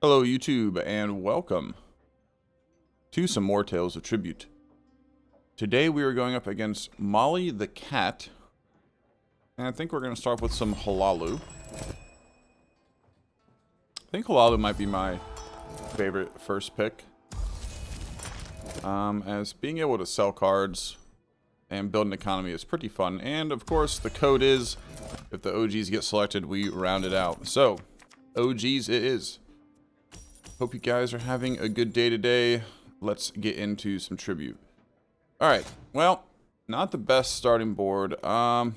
Hello YouTube and welcome to some more Tales of Tribute. Today we are going up against Molly the Cat, and I think we're going to start with some Hlaalu. I think Hlaalu might be my favorite first pick, as being able to sell cards and build an economy is pretty fun, and of course the code is, if the OGs get selected, we round it out. So, OGs it is. Hope you guys are having a good day today. Let's get into some tribute. Alright, well, not the best starting board. I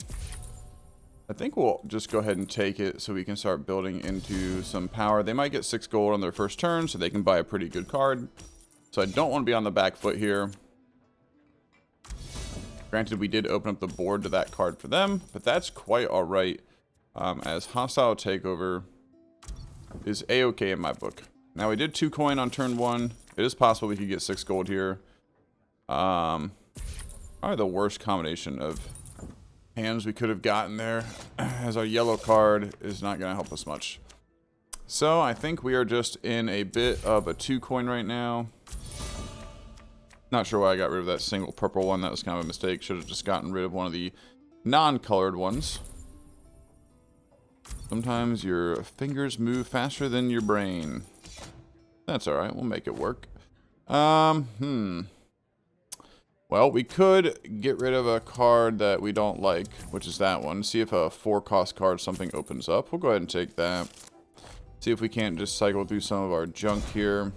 think we'll just go ahead and take it so we can start building into some power. They might get 6 gold on their first turn, so they can buy a pretty good card. So I don't want to be on the back foot here. Granted, we did open up the board to that card for them, but that's quite alright, as hostile takeover is a-okay in my book. Now, we did 2 coin on turn 1. It is possible we could get 6 gold here. Probably the worst combination of hands we could have gotten there, as our yellow card is not going to help us much. So, I think we are just in a bit of a 2 coin right now. Not sure why I got rid of that single purple one. That was kind of a mistake. Should have just gotten rid of one of the non-colored ones. Sometimes your fingers move faster than your brain. That's alright, we'll make it work. Well, we could get rid of a card that we don't like, which is that one. See if a 4-cost card something opens up. We'll go ahead and take that. See if we can't just cycle through some of our junk here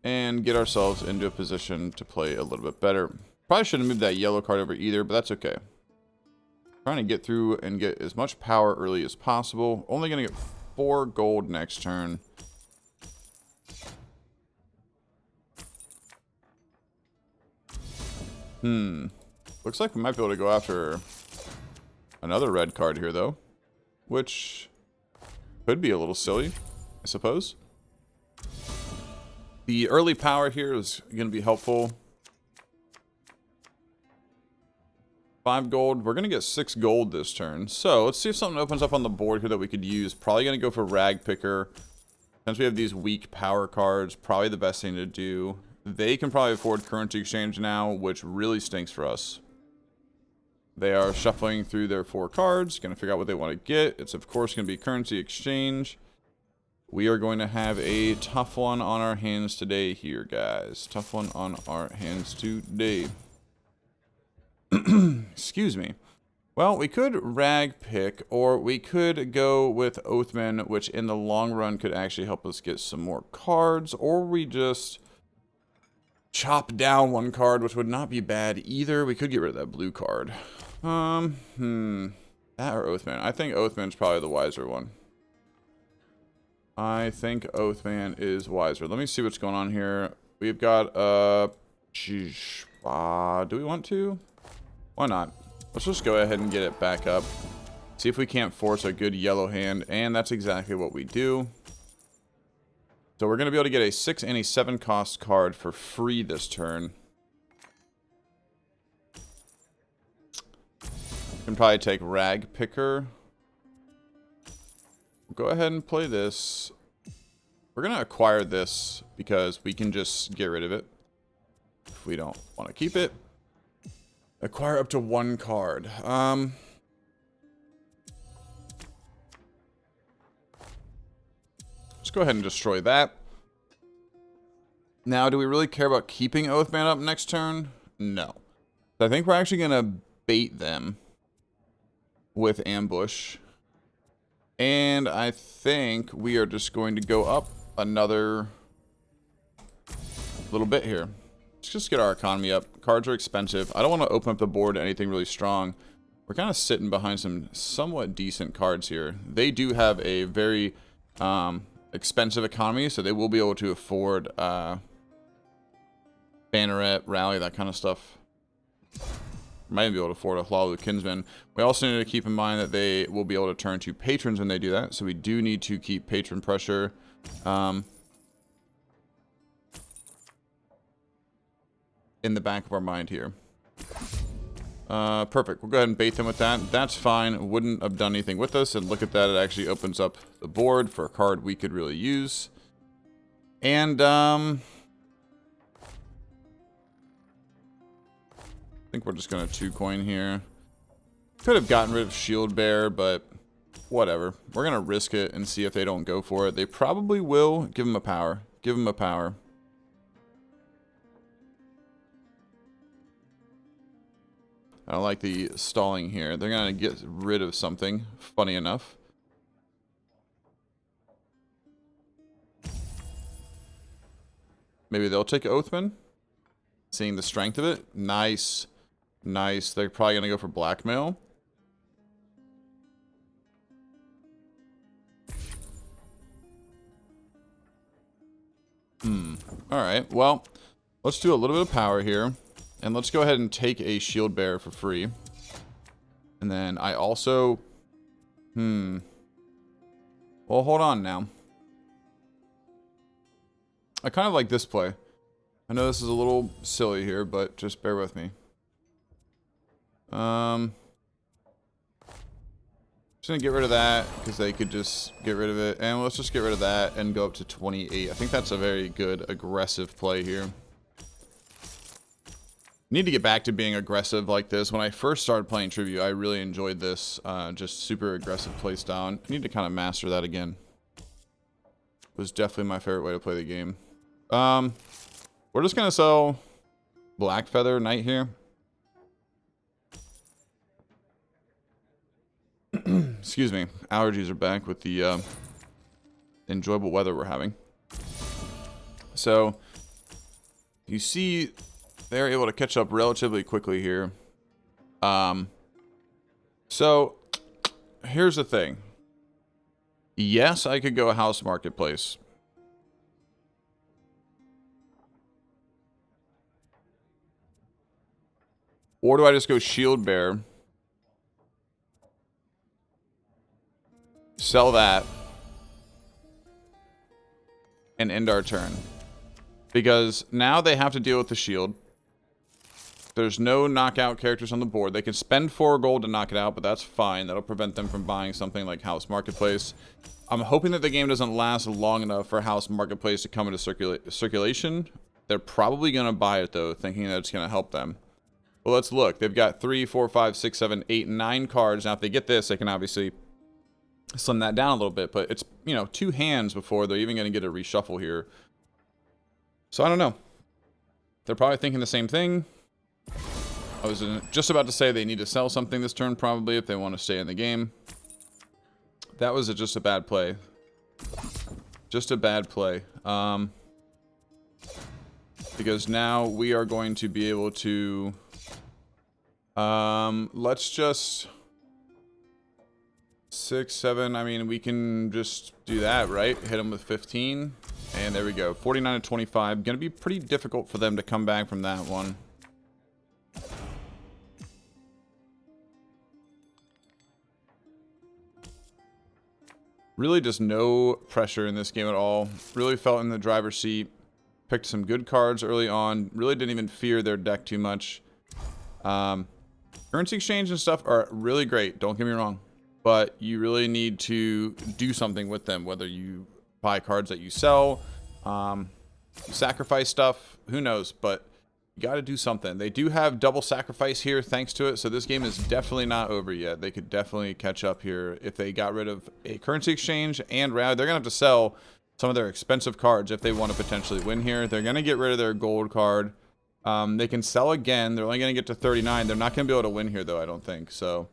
and get ourselves into a position to play a little bit better. Probably shouldn't move that yellow card over either, but that's okay. Trying to get through and get as much power early as possible. Only going to get 4 gold next turn. Looks like we might be able to go after another red card here, though. Which could be a little silly, I suppose. The early power here is going to be helpful. 5 gold. We're going to get 6 gold this turn. So, let's see if something opens up on the board here that we could use. Probably going to go for Rag Picker. Since we have these weak power cards, probably the best thing to do. They can probably afford currency exchange now, which really stinks for us. They are shuffling through their 4 cards, going to figure out what they want to get. It's, of course, going to be currency exchange. We are going to have a tough one on our hands today here, guys. Tough one on our hands today. Excuse me. Well, we could Rag Pick, or we could go with Oathman, which in the long run could actually help us get some more cards, or we just chop down 1 card, which would not be bad either. We could get rid of that blue card. That or Oathman. I think Oathman's probably the wiser one. I think Oathman is wiser. Let me see what's going on here. We've got, do we want to? Why not? Let's just go ahead and get it back up. See if we can't force a good yellow hand, and that's exactly what we do. So we're going to be able to get a 6 and a 7 cost card for free this turn. Can probably take Rag Picker. Go ahead and play this. We're going to acquire this because we can just get rid of it if we don't want to keep it. Acquire up to 1 card. Let's go ahead and destroy that. Now, do we really care about keeping Oathman up next turn? No. I think we're actually going to bait them with Ambush. And I think we are just going to go up another little bit here. Let's just get our economy up. Cards are expensive. I don't want to open up the board to anything really strong. We're kind of sitting behind some somewhat decent cards here. They do have a very expensive economy, so they will be able to afford Banneret, Rally, that kind of stuff. Might even be able to afford a Hlaalu Kinsman. We also need to keep in mind that they will be able to turn to patrons when they do that, so we do need to keep patron pressure in the back of our mind here. Perfect. We'll go ahead and bait them with that. That's fine. Wouldn't have done anything with us. And look at that. It actually opens up the board for a card we could really use. And, I think we're just going to 2-coin here. Could have gotten rid of Shield Bear, but whatever. We're going to risk it and see if they don't go for it. They probably will. Give them a power. Give them a power. I don't like the stalling here. They're going to get rid of something, funny enough. Maybe they'll take Oathman. Seeing the strength of it. Nice. Nice. They're probably going to go for blackmail. Alright, well, let's do a little bit of power here. And let's go ahead and take a Shield Bearer for free. And then I also... Well, hold on now. I kind of like this play. I know this is a little silly here, but just bear with me. Just gonna get rid of that, because they could just get rid of it. And let's just get rid of that and go up to 28. I think that's a very good aggressive play here. Need to get back to being aggressive like this. When I first started playing Tribute, I really enjoyed this. Just super aggressive play style. I need to kind of master that again. It was definitely my favorite way to play the game. We're just gonna sell Black Feather Knight here. Excuse me. Allergies are back with the enjoyable weather we're having. So, you see, they're able to catch up relatively quickly here. So, here's the thing. Yes, I could go House Marketplace. Or do I just go Shield Bear? Sell that. And end our turn. Because now they have to deal with the shield. There's no knockout characters on the board. They can spend 4 gold to knock it out, but that's fine. That'll prevent them from buying something like House Marketplace. I'm hoping that the game doesn't last long enough for House Marketplace to come into circulation. They're probably going to buy it, though, thinking that it's going to help them. Well, let's look. They've got 3, 4, 5, 6, 7, 8, 9 cards. Now, if they get this, they can obviously slim that down a little bit. But it's, you know, 2 hands before they're even going to get a reshuffle here. So, I don't know. They're probably thinking the same thing. I was just about to say they need to sell something this turn, probably, if they want to stay in the game. That was just a bad play. Just a bad play. Because now we are going to be able to... let's just... 6, 7, I mean, we can just do that, right? Hit them with 15. And there we go. 49 to 25. Gonna be pretty difficult for them to come back from that one. Really just no pressure in this game at all. Really felt in the driver's seat. Picked some good cards early on. Really didn't even fear their deck too much. Currency exchange and stuff are really great. Don't get me wrong. But you really need to do something with them. Whether you buy cards that you sell, sacrifice stuff, who knows. But you got to do something. They do have double sacrifice here thanks to it. So this game is definitely not over yet. They could definitely catch up here if they got rid of a currency exchange and they're going to have to sell some of their expensive cards if they want to potentially win here. They're going to get rid of their gold card. They can sell again. They're only going to get to 39. They're not going to be able to win here though, I don't think. So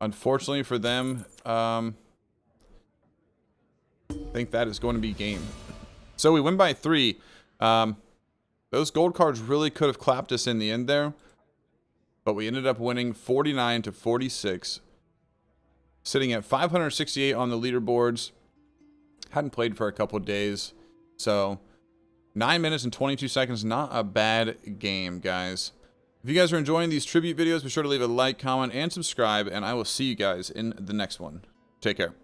unfortunately for them, I think that is going to be game. So we win by 3. Those gold cards really could have clapped us in the end there. But we ended up winning 49 to 46. Sitting at 568 on the leaderboards. Hadn't played for a couple of days. So 9 minutes and 22 seconds. Not a bad game, guys. If you guys are enjoying these tribute videos, be sure to leave a like, comment, and subscribe. And I will see you guys in the next one. Take care.